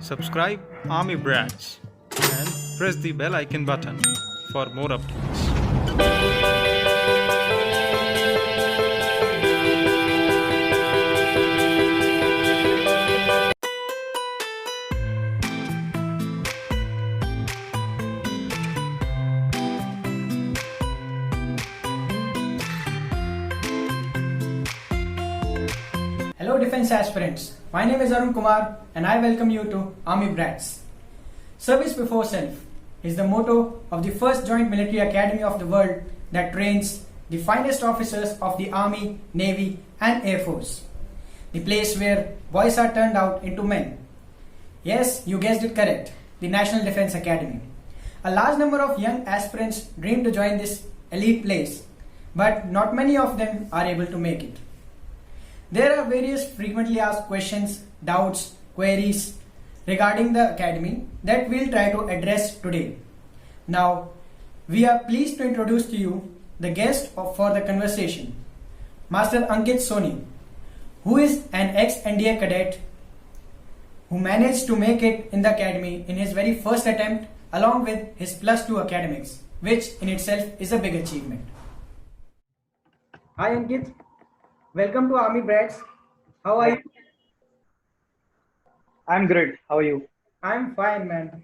Subscribe Army Brats and press the bell icon button for more updates. Hello defense aspirants, my name is Arun Kumar and I welcome you to Army Brats. Service before self is the motto of the first joint military academy of the world that trains the finest officers of the Army, Navy and Air Force. The place where boys are turned out into men. Yes, you guessed it correct, the National Defense Academy. A large number of young aspirants dream to join this elite place, but not many of them are able to make it. There are various frequently asked questions, doubts, queries regarding the academy that we'll try to address today. Now, we are pleased to introduce to you the guest for the conversation, Master Ankit Soni, who is an ex-NDA cadet who managed to make it in the academy in his very first attempt along with his +2 academics, which in itself is a big achievement. Hi Ankit, welcome to Army Brats. How are you? I'm good. How are you? I'm fine, man.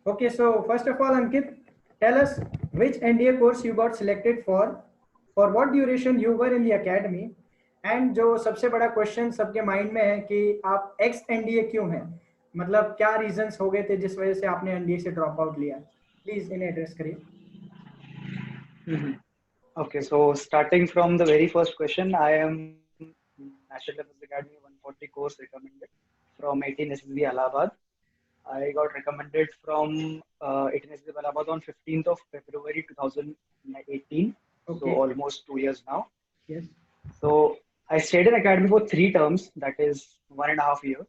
Okay, so first of all, Ankit, tell us which NDA course you got selected for what duration you were in the academy, and जो सबसे बड़ा question सबके mind में है कि आप ex NDA क्यों हैं, मतलब क्या रीजंस हो गए थे जिस वजह से आपने एनडीए से ड्रॉप आउट लिया, प्लीज इन्हें एड्रेस करिए. Okay, so starting from the very first question, I am National Defense Academy 140 course recommended from 18 SSB Allahabad. I got recommended from 18 SSB Allahabad on 15th of February 2018. Okay. So almost 2 years now. Yes. So I stayed in academy for 3 terms, that is 1.5 year.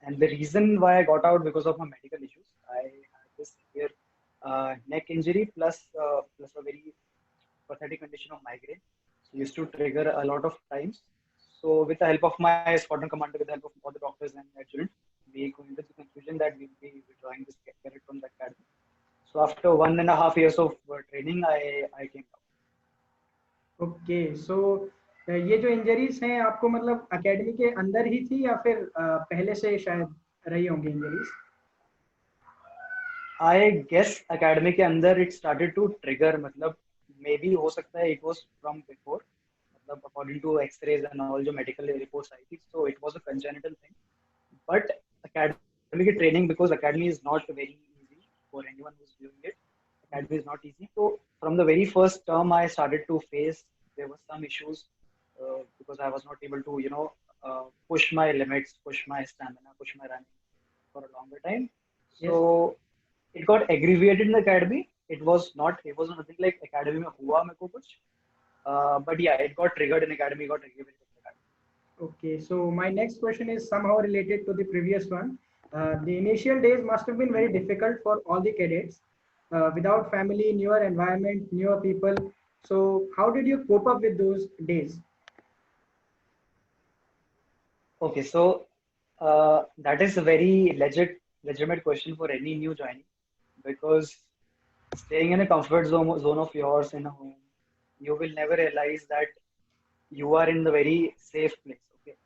And the reason why I got out because of my medical issues. I had this severe neck injury plus a very pathetic condition of migraine. So used to trigger a lot of times. So with the help of my squadron commander, with the help of all the doctors and adjutant, we came to the conclusion that we will be withdrawing this cadet from the academy. So after 1.5 years of training, I came out. Okay so ये जो injuries हैं आपको मतलब academy के अंदर ही थी या फिर पहले से शायद रही होंगी इंजरीज? I guess academy के अंदर it started to trigger, मतलब maybe हो सकता है it was from before, मतलब according to X-rays and all जो medical reports आई थी, so it was a congenital thing. But academy की training, because academy is not very easy for anyone who's doing it. Academy is not easy. So from the very first term, I started to face, there were some issues because I was not able to, push my limits, push my stamina, push my running for a longer time. So it got aggravated in the academy. It was nothing like academy में हुआ मेरे को कुछ. But yeah, it got triggered in academy, got aggravated in academy. Okay, so my next question is somehow related to the previous one. The initial days must have been very difficult for all the cadets. Without family, newer environment, newer people. So how did you cope up with those days? Okay, so that is a very legitimate question for any new joining, because staying in a comfort zone of yours in a home, you will never realize that you are in the very safe place. Okay,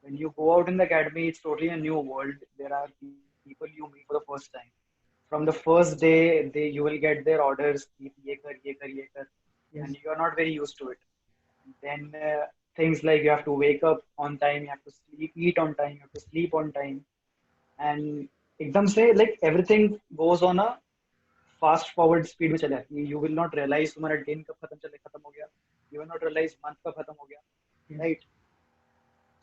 when you go out in the academy, it's totally a new world. There are people you meet for the first time. From the first day, you will get their orders, ye kar, ye kar, ye kar, and you are not very used to it. Then things like you have to wake up on time, you have to eat on time, you have to sleep on time, and एकदम से like everything goes on a fast forward speed में चले जाती है. You will not realize तुम्हारा दिन कब खत्म हो गया. You will not realize month कब खत्म हो गया, right?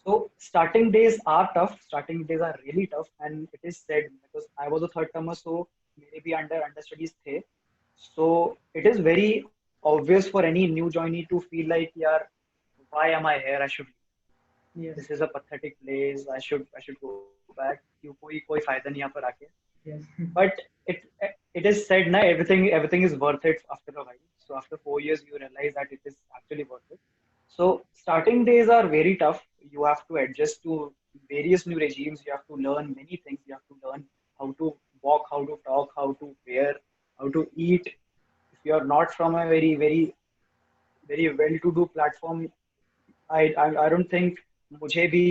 So starting days are tough. Starting days are really tough, and it is said because I was a third termer, so मेरे भी understudies थे. So it is very obvious for any new joinee to feel like, यार, why am I here? I should. Yes. This is a pathetic place. I should go back. क्यों कोई फायदा नहीं यहाँ पर आके. Yes. But it is said ना, everything is worth it after a while. So after 4 years, you realize that it is actually worth it. So starting days are very tough. You have to adjust to various new regimes. You have to learn many things. You have to learn how to walk, how to talk, how to wear, how to eat. If you are not from a very well-to-do platform, I don't think मुझे भी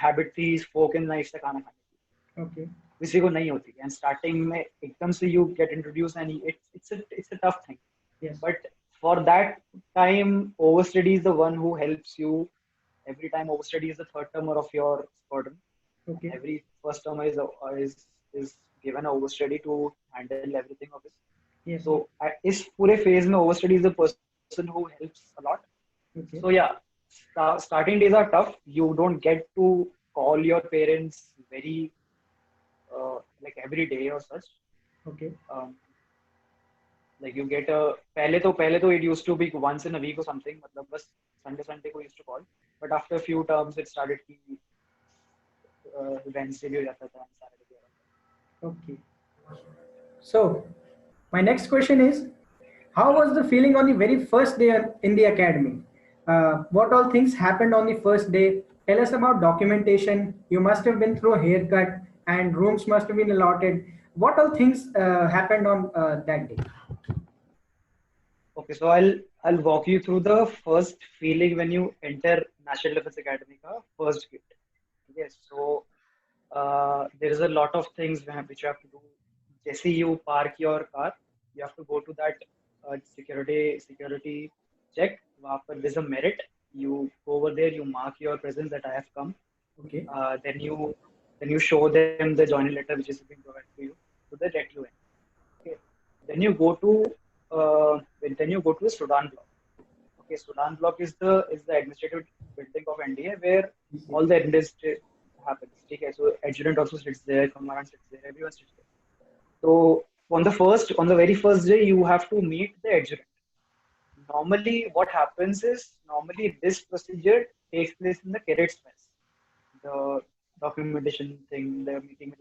habit थी spoken life से खाना खाने की, Okay. किसी को नहीं होती. एंड स्टार्टिंग में एकदम से you get introduce and it's a tough thing. Yes. But for that time, overstudy is the one who helps you. Every time overstudy is the third termer of your squadron. Okay. Every first termer is given a overstudy to handle everything of this. Yes. So at इस पूरे phase में overstudy is the person who helps a lot. Okay. So yeah, starting days are tough. You don't get to call your parents very like every day or such. Okay. Like you get a पहले तो it used to be once in a week or something. मतलब बस Sunday को used to call. But after a few terms it started कि Wednesday भी हो जाता था, Saturday भी हो जाता था. Okay. So, my next question is, how was the feeling on the very first day in the academy? What all things happened on the first day? Tell us about documentation. You must have been through a haircut and rooms must have been allotted. What all things happened on that day? Okay, so I'll walk you through the first feeling when you enter National Defense Academy का first gate. Okay, so there is a lot of things which you have to do. जैसे you park your car, you have to go to that security check. वहाँ पर there's a merit. You go over there, you mark your presence that I have come. Okay. Then you show them the joining letter which is being provided to you, so they let you in. Okay. Then you go to the Sudan block. Okay, Sudan block is the administrative building of NDA where all the administrative happens. Okay, so adjutant also sits there, commandant sits there, everyone sits there. So on the very first day, you have to meet the adjutant. Normally, what happens is this procedure takes place in the cadets mess. The documentation thing, the meeting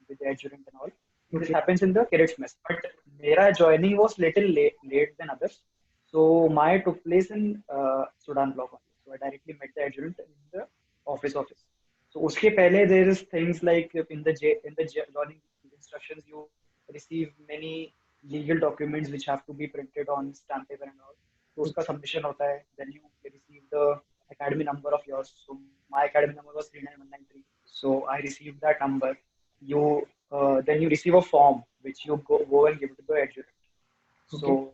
with the adjutant and all. This Okay. happens in the cadets mess. But मेरा joining was little late than others. So my took place in Sudan block only. So I directly met the adjutant in the office. So उसके पहले there is things like in the joining instructions you receive many legal documents which have to be printed on stamp paper and all. So उसका submission होता है. Then you receive the academy number of yours. So my academy number was 39193. So I received that number. Then you receive a form which you go and give it to the adjutant. So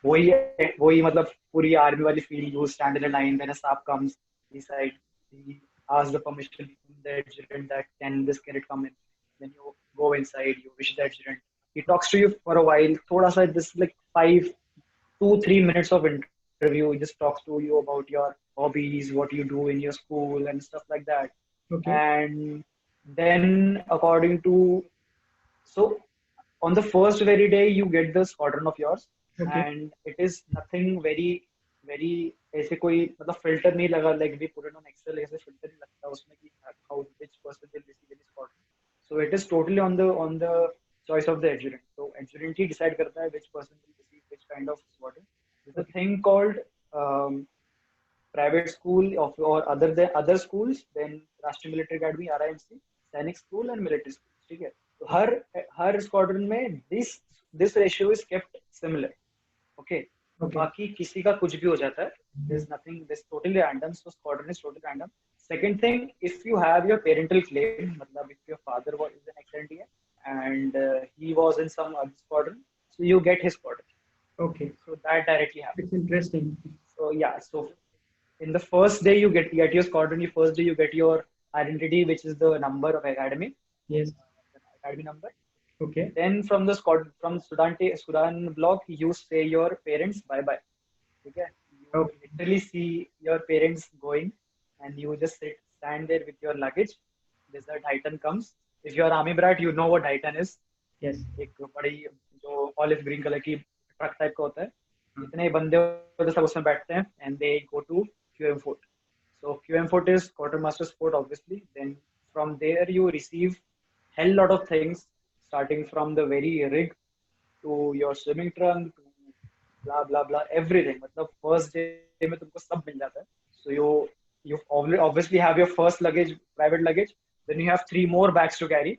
वही मतलब पूरी army वाली feel. You stand in a line, then a staff comes. He asks the permission from the adjutant that can this cadet come in. Then you go inside. You wish the adjutant. He talks to you for a while. थोड़ा सा this like 2-3 minutes of interview. He just talks to you about your hobbies, what you do in your school and stuff like that. Okay. And then so on the first very day you get the squadron of yours. Okay. And it is nothing very ऐसे कोई मतलब filter नहीं लगा, like we put it on Excel ऐसे filter नहीं लगता उसमें कि how which person will receive any squadron. So it is totally on the choice of the adjutant. So adjutant he decide करता है which person will receive which kind of squadron. There's a thing called private school or other schools, then Raष्ट्रीय Military Academy RIMC, सैनिक school and military school. ठीक है. तो हर squadron में this ratio is kept similar. Okay. बाकी किसी का कुछ भी हो जाता है. There's nothing. This totally random. So squadron is totally random. Second thing, if you have your parental claim, मतलब if your father is an ex-NDA and he was in some other squadron, so you get his squadron. Okay. So that directly happens. It's interesting. So yeah. So in the first day you get your squadron. The first day you get your identity, which is the number of academy. Yes. Academy number. Okay. Then from the squad from Sudan block, you say your parents bye bye. Okay. You literally see your parents going, and you just stand there with your luggage. There's a Titan comes. If you are army brat, you know what Titan is. Yes. एक बड़ी जो olive green color की truck type का होता है. इतने बंदे होते सब उसमें बैठते हैं, and they go to QM Fort. So QM Fort is quartermaster's fort, obviously. Then from there you receive hell lot of things, starting from the very rig to your swimming trunk to blah blah blah everything. मतलब first day में तुमको सब मिल जाता है. So you obviously have your first luggage, private luggage. Then you have 3 more bags to carry.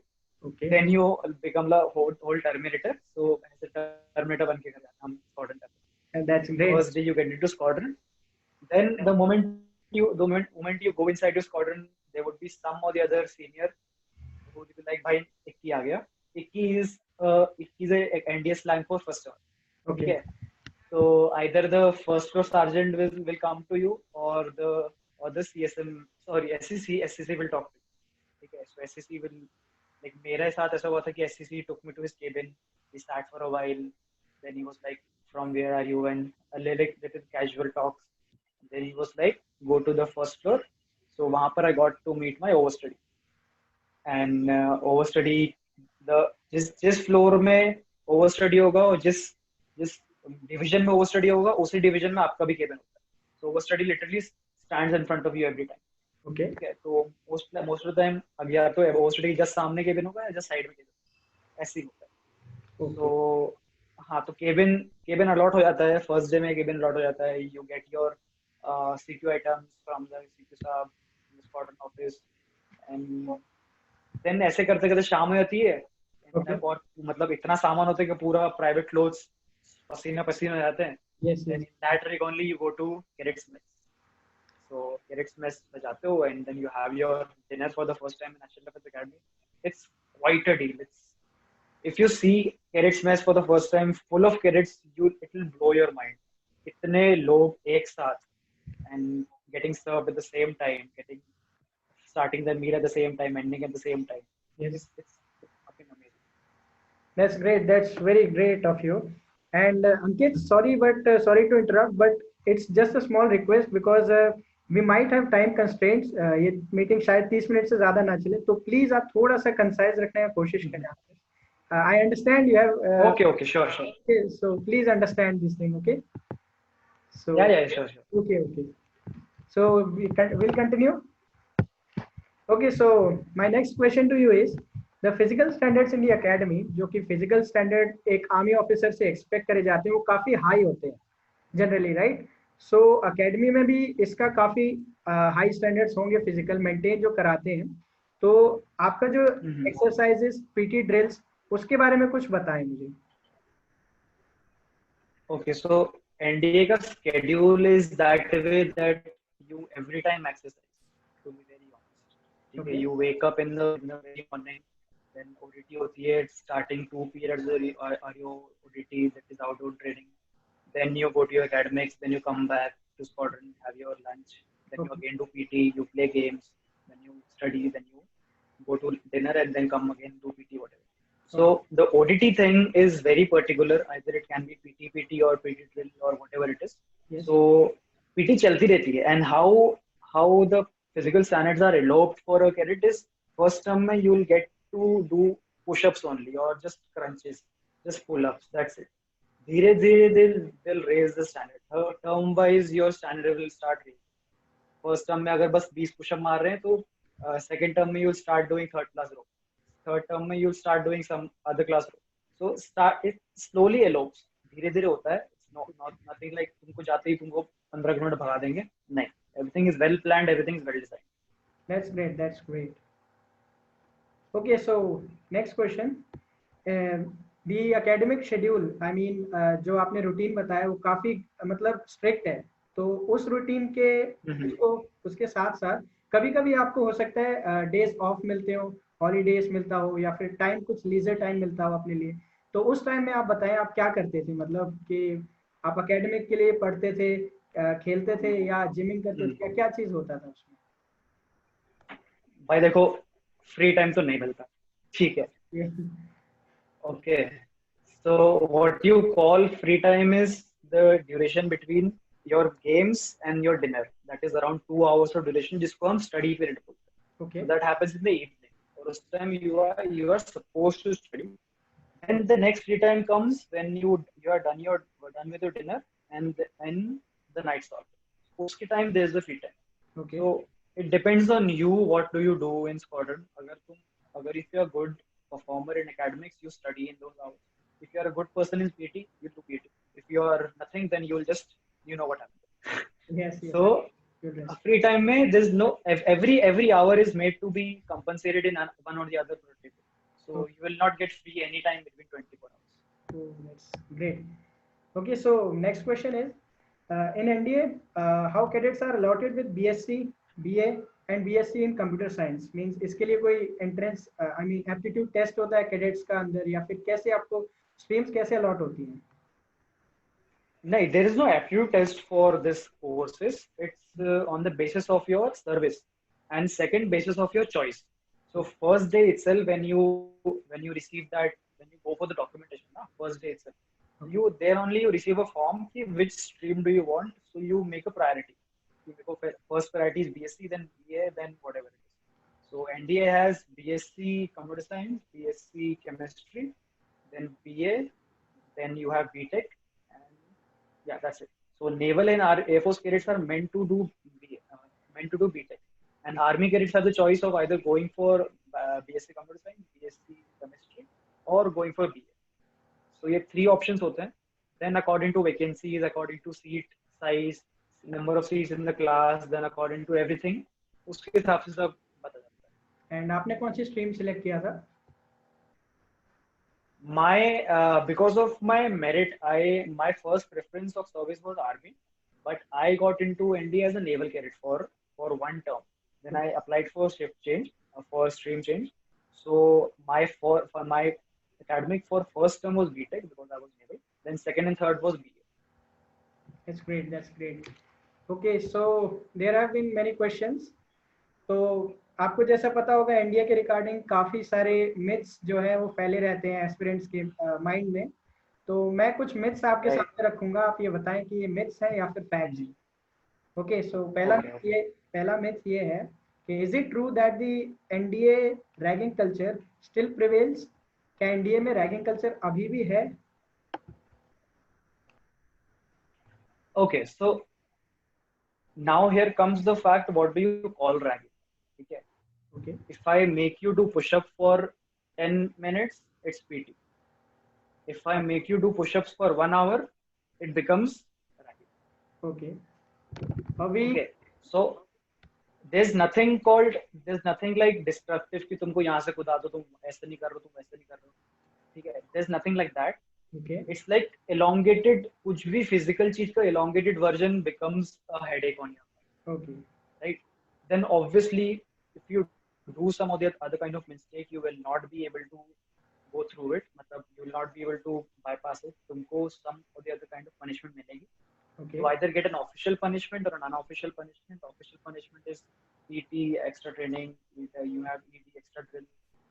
Okay. Then you become the whole Terminator. So as a Terminator बन के घर जाना हम squadron जाते हैं. And that's great. First day you get into squadron. Then the moment you go inside your squadron, there would be some or the other senior who would be like, "भाई इक्की आ गया." इक्की is a NDA slang for first sergeant. Okay. Okay. So either the first floor sergeant will come to you, or the CSM, sorry, SCC will talk to you. Okay. So SCC will, like, मेरे साथ ऐसा हुआ था कि SCC took me to his cabin. We sat for a while. Then he was like, "From where are you?" And a little casual talks. Then he was like, "Go to the first floor." So वहाँ पर I got to meet my overstudy. And overstudy, the जिस floor में overstudy होगा और जिस division में overstudy होगा उसी डिवीजन में आपका भी केबिन होता है. So overstudy literally stands in front of you every time. Okay. ठीक है. तो most of the time अब या तो overstudy जस्ट सामने केबिन होगा या जस्ट साइड में केबिन, ऐसे ही होता है. Okay. तो हाँ, तो केबिन अलॉट हो जाता है. फर्स्ट डे में केबिन अलॉट हो जाता है. You get your CQ items from the CQ साहब, स्क्वाड्रन ऑफिस. एंड देन ऐसे करते करते शाम हो जाती है. Okay. और मतलब इतना सामान होता है कि पूरा प्राइवेट क्लोथ्स पसीना पसीना हो जाते हैं. Yes. Then in that rig only you go to cadets mess. So cadets mess में जाते हो and then you have your dinner for the first time in National Defense Academy. It's quite a deal. If you see cadets mess for the first time full of cadets, it will blow your mind. इतने लोग एक साथ and getting served at the same time, starting the meal at the same time, ending at the same time. Yes. It's fucking amazing. That's great. That's very great of you. And Ankit, sorry to interrupt, but it's just a small request because we might have time constraints. ये meeting शायद 30 minute से ज्यादा ना चले, तो please आप थोड़ा सा कंसाइज रखने की कोशिश करें. I understand you have. Okay, sure. Okay, so please understand this thing, okay? So Yeah, sure. Okay. So we'll continue. Okay, so my next question to you is the physical standards in the academy, जो कि physical standard एक army officer से expect करे जाते हैं, वो काफी high होते हैं जनरली, राइट? सो अकेडमी में भी इसका काफी हाई स्टैंडर्ड्स होंगे फिजिकल मेंटेन जो कराते हैं. तो आपका जो एक्सरसाइजेस, पीटी ड्रिल्स, उसके बारे में कुछ बताएं मुझे. Okay, so NDA का schedule is that way that you every time exercise, to be very honest. Okay. You wake up in the very morning, then ODT होती है, starting 2 periods are your ODT, that is outdoor training. Then you go to your academics, then you come back to squadron, have your lunch, then you again do PT, you play games, then you study, then you go to dinner and then come again do PT, whatever. So the ODT thing is very particular. Either it can be PT or PT drill or whatever it is. Yes. So PT चलती रहती है. And how the physical standards are eloped for a cadet is first term में you will get to do push-ups only or just crunches, just pull-ups. That's it. धीरे धीरे they'll raise the standard. Term wise your standard will start raising. First term में अगर बस 20 push-up मार रहे हैं तो second term में you'll start doing third class row. Third term में you'll start doing some other class row. So it slowly elopes. धीरे धीरे होता है. It's nothing like तुमको जाते ही तुमको 15 किलोमीटर भगा देंगे. नहीं. Everything is well planned. Everything is well designed. That's great. Okay, so next question. The academic schedule, I mean, जो आपने रूटीन बताया वो काफी मतलब स्ट्रिक्ट है. तो उस रूटीन के उसके साथ साथ कभी कभी आपको हो सकता है डेज ऑफ मिलते हो, हॉलीडेज मिलता हो, या फिर टाइम कुछ लीजर टाइम मिलता हो अपने लिए. तो उस टाइम में आप बताएं आप क्या करते थे, मतलब कि आप एकेडमिक के लिए पढ़ते थे, खेलते थे या जिमिंग करते थे, क्या चीज होता था उसमें? भाई देखो, फ्री टाइम तो नहीं मिलता, ठीक है. Okay, so what you call free time is the duration between your games and your dinner. That is around 2 hours of duration, जिसको हम study period बोलते हैं. Okay. So that happens in the evening. Or उस time you are supposed to study. And the next free time comes when you are done with your dinner and the night stop. उसके time there is the free time. Okay. So it depends on you. What do you do in squadron? अगर if you are good performer in academics, you study in those hours. If you are a good person in PT, you do PT. If you are nothing, then you will just, you know what happens. Yes. So Good rest. Free time में there's no every hour is made to be compensated in one or the other productive. So Okay. you will not get free any time between 24 hours. Oh, that's great. Okay, so next question is in NDA, how cadets are allotted with BSc, BA and BSc in computer science? Means इसके लिए कोई entrance, I mean aptitude test होता है cadets का अंदर या फिर कैसे आपको streams कैसे allot होती हैं? No, there is no aptitude test for this courses. It's on the basis of your service, and second basis of your choice. So first day itself, when you receive that, when you go for the documentation, na, first day itself, you there only you receive a form. Ki which stream do you want? So you make a priority. You make a first priority is BSc, then BA, then whatever it is. So NDA has BSc Computer Science, BSc Chemistry, then BA, then you have BTech, and yeah, that's it. So naval and our Air Force cadets are meant to do meant to do BTech, and Army cadets have the choice of either going for BSc Computer Science, BSc Chemistry, or going for BA. So ये three options होते हैं. Then according to vacancies, according to seat size, number of seats in the class, then according to everything, उसके हिसाब से सब बता जाता है. And आपने कौन सी stream select किया था? My because of my merit, my first preference of service was Army, but I got into ND as a naval cadet for one term. Then I applied for shift change, for stream change. So for my academic for first term was BTech because I was naval. Then second and third was BA. That's great. That's great. Okay, so there have been many questions. तो आपको जैसा पता होगा India के regarding काफ़ी सारे myths जो है वो फैले रहते हैं एस्पिरेंट्स के माइंड में. तो मैं कुछ मिथ्स आपके Right. सामने रखूंगा, आप ये बताएं कि ये मिथ्स हैं या फिर फैक्ट्स हैं. ओके, सो Okay. पहला मिथ ये है कि is it true that the NDA ragging culture still prevails? क्या एनडीए में रैगिंग कल्चर अभी भी है? Okay. So now here comes the fact. What do you call ragging? Okay. Okay. If I make you do push-up for 10 minutes, it's PT. If I make you do push-ups for 1 hour, it becomes ragging. Okay. अभी Okay. So there's nothing like destructive कि तुमको यहाँ से कूदा दो, तुम ऐसे नहीं कर रहे हो, तुम ऐसे नहीं कर रहे हो. ठीक है. There's nothing like that. Okay. It's like elongated, कुछ भी physical चीज का elongated version becomes a headache on you, okay. right? Then obviously, if you do some of the other kind of mistake, you will not be able to go through it. मतलब you will not be able to bypass it. तुमको some or the other kind of punishment मिलेगी. Okay. You either get an official punishment or an unofficial punishment. Official punishment is ET extra training. You have ED extra drill.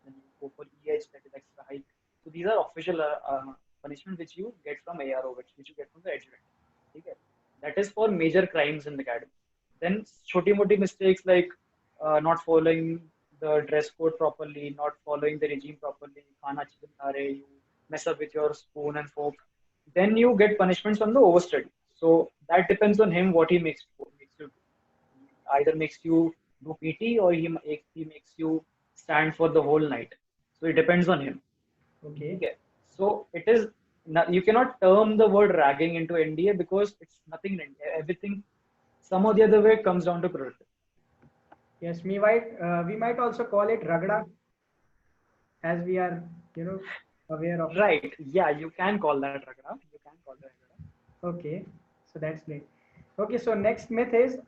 Then you go for EH, that is extra hike. So these are official punishment which you get from ARO, which you get from the adjutant. Okay? That is for major crimes in the academy. Then छोटी मोटी mistakes like not following the dress code properly, not following the regime properly, खाना अच्छे से खा रहे, you mess up with your spoon and fork, then you get punishments from the overstudy. So that depends on him what he makes you do. Either makes you do PT or he makes you stand for the whole night. So it depends on him. Okay. Okay. So it is you cannot term the word ragging into NDA because it's nothing. Everything some or the other way comes down to productivity. Yes, we might also call it ragda, as we are, aware of. Right. Yeah, you can call that ragda. You can call that ragda. Okay, so that's great. Okay, so next myth is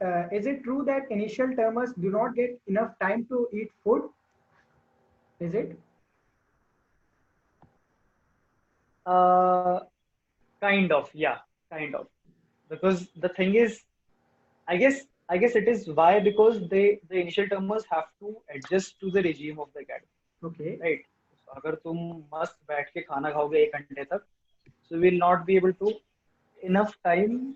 it true that initial termers do not get enough time to eat food? Is it? Kind of, yeah, kind of. Because the thing is, I guess it is why because the initial termers have to adjust to the regime of the academy, Okay. right? So अगर तुम मस्त बैठ के खाना खाओगे 1 घंटे तक, so you will not be able to enough time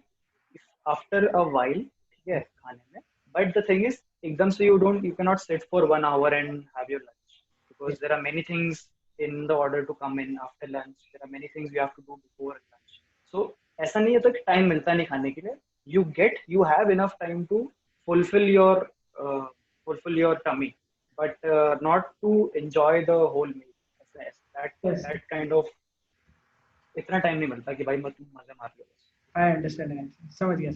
after a while, ठीक है, खाने में. But the thing is, एकदम से you cannot sit for 1 hour and have your lunch because there are many things in the order to come in after lunch. There are many things you have to do before lunch. So ऐसा नहीं है तो time मिलता नहीं खाने के लिए. You have enough time to fulfill your tummy, but not to enjoy the whole meal. Yes, That kind of इतना टाइम नहीं मिलता कि भाई मैं तुम मजे मार लो. I understand. समझ गया.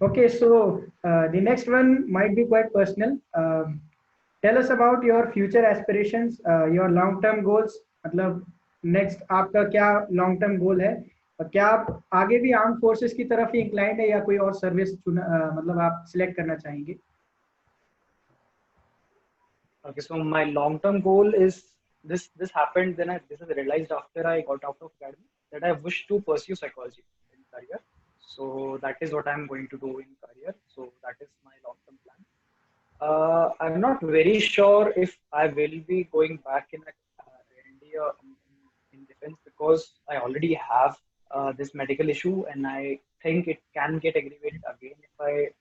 Okay, so the next one might be quite personal. Tell us about your future aspirations, your long-term goals. मतलब next आपका क्या long-term goal है? और क्या आप आगे भी आर्म फोर्सेस की तरफ ही inclined है या कोई और सर्विस चुना मतलब आप सिलेक्ट करना चाहेंगे? Okay, so my long-term goal is this happened then this is realized after I got out of academy that I wish to pursue psychology in career. So that is what I'm going to do in career. So that is my long-term plan. I'm not very sure if I will be going back in India in defense because I already have this medical issue and I think it can get aggravated again if I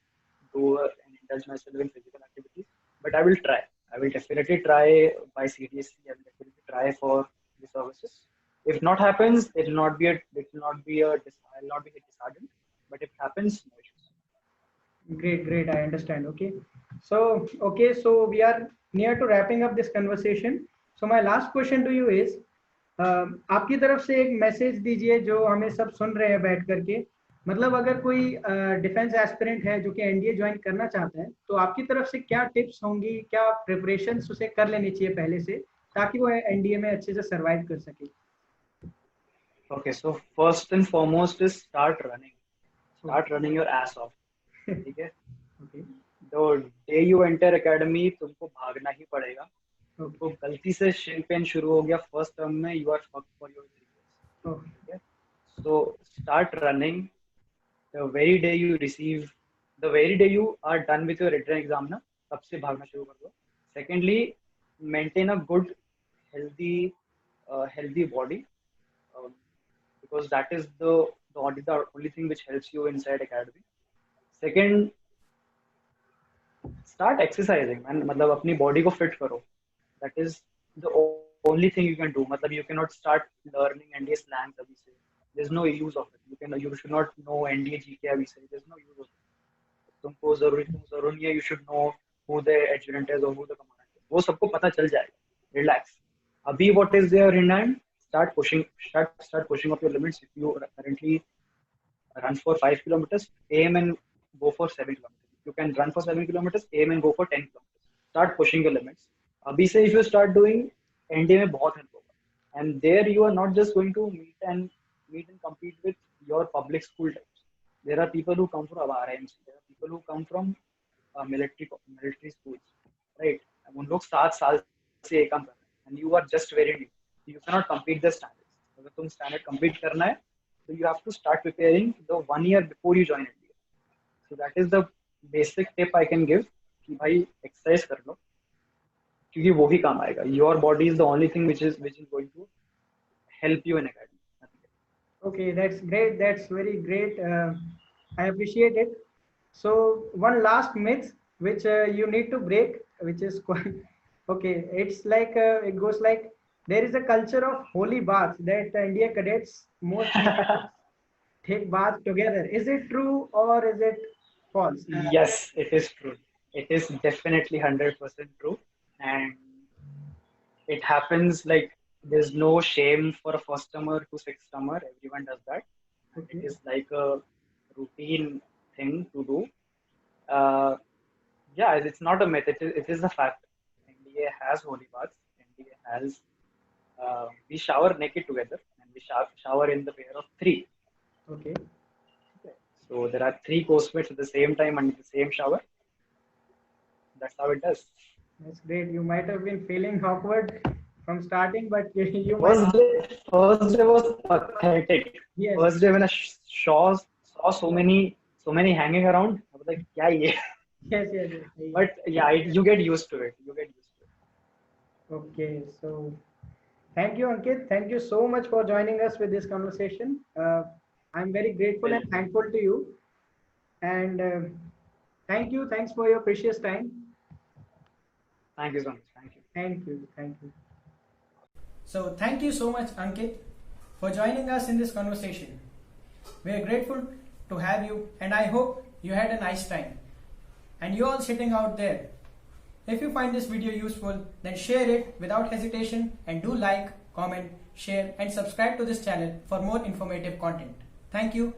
go and indulge myself in physical activities. But I will try. I will definitely try by CDSC. I will definitely try for the services. If not happens, I'll not be disheartened. But if it happens, no issues. Great, great. I understand. Okay, so we are near to wrapping up this conversation. So my last question to you is, आपकी तरफ से एक message दीजिए जो हमें सब सुन रहे हैं बैठ करके मतलब अगर कोई डिफेंस एस्पिरेंट है जो कि एनडीए ज्वाइन करना चाहता है तो आपकी तरफ से क्या टिप्स होंगी क्या प्रिपरेशंस उसे कर लेनी चाहिए पहले से ताकि वो एनडीए में अच्छे से सरवाइव कर सके Okay, so first and foremost is start running. Start running your ass off. ठीक है? Okay. The day you enter academy, तुमको भागना ही पड़ेगा. तो गलती से shin pain शुरू हो गया first term में, you are fucked for your 3 years. ठीक है? So start running. The very day you are done with your written exam ना, तब से भागना शुरू कर दो. Secondly, maintain a good, healthy body. Because that is the only thing which helps you inside academy. Second, start exercising, man. मतलब अपनी body को fit करो. That is the only thing you can do. मतलब you cannot start learning NDA slangs अभी से. There's no use of it. You should not know NDA GK अभी से. There's no use of it. तुमको जरूरी नहीं है. You should know who the adjutant is or who the commandant is. वो सबको पता चल जाएगा. Relax. अभी what is there in hand? Start pushing up your limits. If you currently run for 5 kilometers, aim and go for 7 kilometers. If you can run for 7 kilometers, aim and go for 10 kilometers. Start pushing your limits. Abhi se if you start doing, NDA में बहुत help होगा. And there you are not just going to meet and compete with your public school types. There are people who come from RIMC. There are people who come from military schools, right? उन लोग 7 साल से ये काम कर रहे हैं. And you are just very new. You cannot compete the standards. अगर तुम standard compete करना है, so you have to start preparing the 1 year before you join India. So that is the basic tip I can give कि भाई exercise कर लो, क्योंकि वो ही काम आएगा. Your body is the only thing which is going to help you in academy. Okay, that's great. That's very great. I appreciate it. So one last myth which you need to break, which is quite okay. It's like it goes like. There is a culture of holy baths that India cadets mostly take bath together. Is it true or is it false? Yes, it is true. It is definitely 100% true, and it happens like there's no shame for a first timer to sixth timer. Everyone does that. Okay. It is like a routine thing to do. Yeah, it's not a myth. It is a fact. India has holy baths. India has. We shower naked together and we shower in the pair of 3. Okay. So there are 3 course-mates at the same time under the same shower. That's how it does. That's great. You might have been feeling awkward from starting, but you first day was pathetic. Yes. First day when I saw so many hanging around, I was like, "Kya ye?" Yes. But yeah, you get used to it. Okay, so. Thank you, Ankit. Thank you so much for joining us with this conversation. I'm very grateful and thankful to you. And thanks for your precious time. Thank you so much. Thank you. So thank you so much, Ankit, for joining us in this conversation. We are grateful to have you and I hope you had a nice time. And you all sitting out there, if you find this video useful, then share it without hesitation and do like, comment, share and subscribe to this channel for more informative content. Thank you.